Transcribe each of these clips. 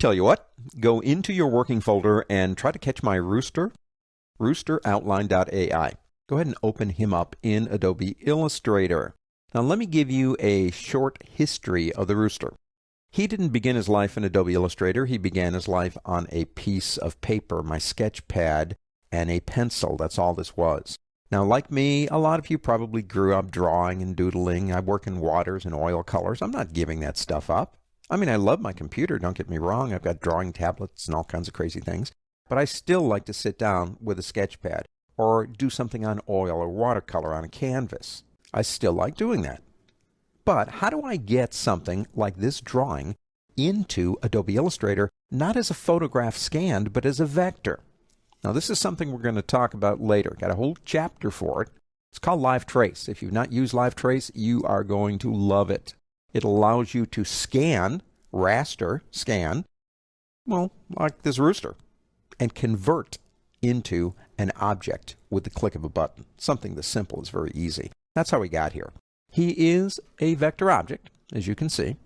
Tell you what, go into your working folder and try to catch my rooster, roosteroutline.ai. Go ahead and open him up in Adobe Illustrator. Now let me give you a short history of the rooster. He didn't begin his life in Adobe Illustrator. He began his life on a piece of paper, my sketch pad, and a pencil. That's all this was. Now, like me, a lot of you probably grew up drawing and doodling. I work in waters and oil colors. I'm not giving that stuff up. I mean, I love my computer, don't get me wrong. I've got drawing tablets and all kinds of crazy things. But I still like to sit down with a sketch pad or do something on oil or watercolor on a canvas. I still like doing that. But how do I get something like this drawing into Adobe Illustrator, not as a photograph scanned, but as a vector? Now, this is something we're going to talk about later. Got a whole chapter for it. It's called Live Trace. If you've not used Live Trace, you are going to love it. It allows you to scan, raster, scan, well, like this rooster, and convert into an object with the click of a button. Something this simple is very easy. That's how we got here. He is a vector object, as you can see.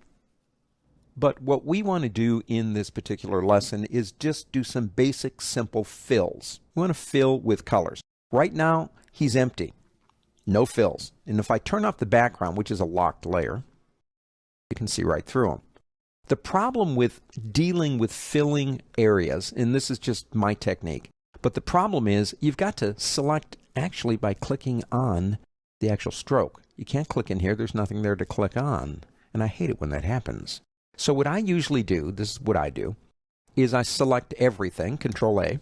But what we want to do in this particular lesson is just do some basic, simple fills. We want to fill with colors. Right now, he's empty. No fills. And if I turn off the background, which is a locked layer, you can see right through him. The problem with dealing with filling areas, and this is just my technique, but the problem is you've got to select actually by clicking on the actual stroke. You can't click in here. There's nothing there to click on. And I hate it when that happens. So what I usually do, this is what I do, is I select everything, Control A,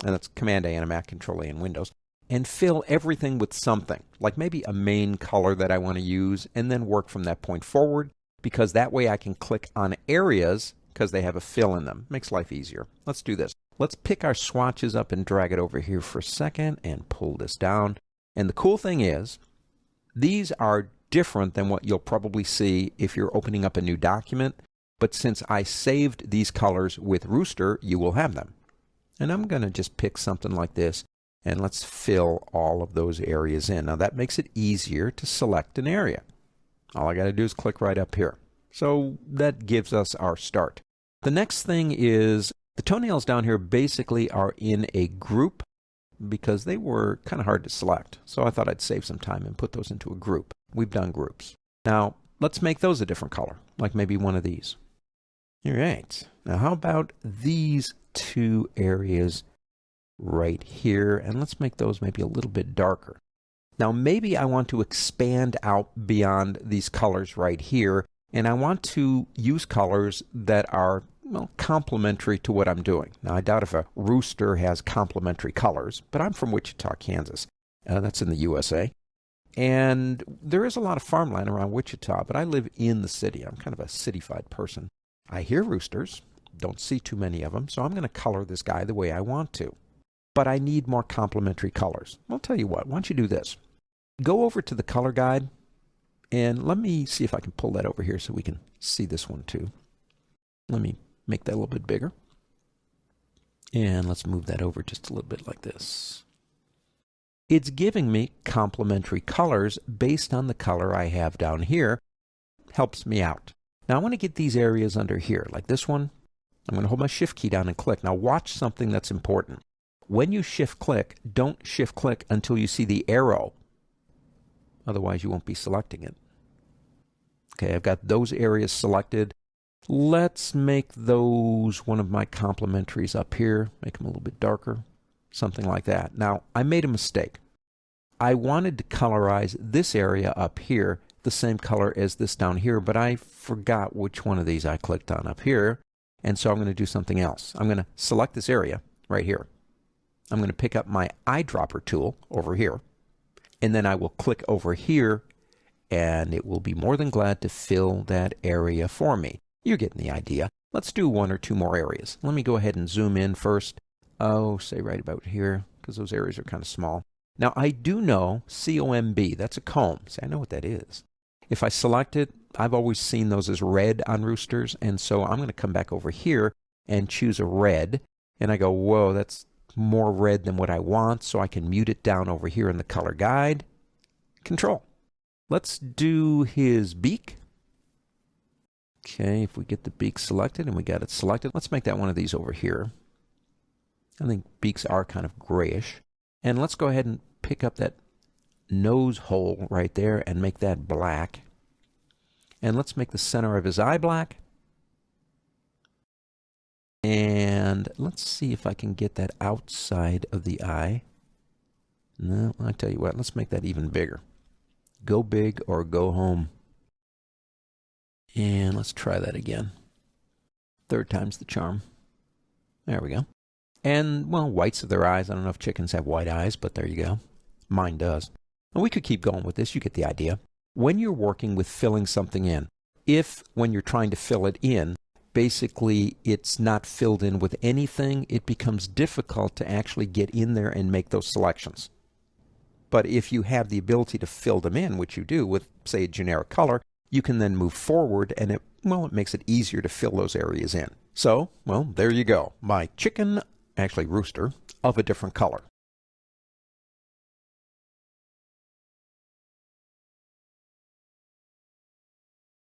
and that's Command A on a Mac, Control A in Windows, and fill everything with something, like maybe a main color that I want to use, and then work from that point forward, because that way I can click on areas because they have a fill in them. Makes life easier. Let's do this. Let's pick our swatches up and drag it over here for a second and pull this down. And the cool thing is, these are different than what you'll probably see if you're opening up a new document. But since I saved these colors with Rooster, you will have them. And I'm going to just pick something like this, and let's fill all of those areas in. Now that makes it easier to select an area. All I got to do is click right up here. So that gives us our start. The next thing is the toenails down here basically are in a group because they were kind of hard to select. So I thought I'd save some time and put those into a group. We've done groups. Now let's make those a different color, like maybe one of these. All right. Now how about these two areas right here? And let's make those maybe a little bit darker. Now maybe I want to expand out beyond these colors right here, and I want to use colors that are, well, complementary to what I'm doing. Now I doubt if a rooster has complementary colors, but I'm from Wichita, Kansas. That's in the USA. And there is a lot of farmland around Wichita, but I live in the city. I'm kind of a city-fied person. I hear roosters, don't see too many of them, so I'm going to color this guy the way I want to. But I need more complementary colors. I'll tell you what, why don't you do this? Go over to the color guide, and let me see if I can pull that over here so we can see this one too. Let me make that a little bit bigger. And let's move that over just a little bit like this. It's giving me complementary colors based on the color I have down here. Helps me out. Now I want to get these areas under here, like this one. I'm going to hold my Shift key down and click. Now watch something that's important. When you Shift click, don't Shift click until you see the arrow. Otherwise you won't be selecting it. Okay, I've got those areas selected. Let's make those one of my complementaries up here. Make them a little bit darker. Something like that. Now, I made a mistake. I wanted to colorize this area up here the same color as this down here, but I forgot which one of these I clicked on up here, and so I'm going to do something else. I'm going to select this area right here. I'm going to pick up my eyedropper tool over here, and then I will click over here, and it will be more than glad to fill that area for me. You're getting the idea. Let's do one or two more areas. Let me go ahead and zoom in first. Oh, say right about here, because those areas are kind of small. Now, I do know COMB, that's a comb. See, I know what that is. If I select it, I've always seen those as red on roosters, and so I'm going to come back over here and choose a red, and I go, whoa, that's more red than what I want, so I can mute it down over here in the color guide. Control. Let's do his beak. Okay, if we get the beak selected, and we got it selected, let's make that one of these over here. I think beaks are kind of grayish. And let's go ahead and pick up that nose hole right there and make that black. And let's make the center of his eye black. And let's see if I can get that outside of the eye. No, I tell you what, let's make that even bigger. Go big or go home. And let's try that again. Third time's the charm. There we go. And, well, whites of their eyes. I don't know if chickens have white eyes, but there you go. Mine does. And we could keep going with this. You get the idea. When you're working with filling something in, if when you're trying to fill it in, basically it's not filled in with anything, it becomes difficult to actually get in there and make those selections. But if you have the ability to fill them in, which you do with, say, a generic color, you can then move forward, and it makes it easier to fill those areas in. So, well, there you go. My chicken, actually rooster, of a different color.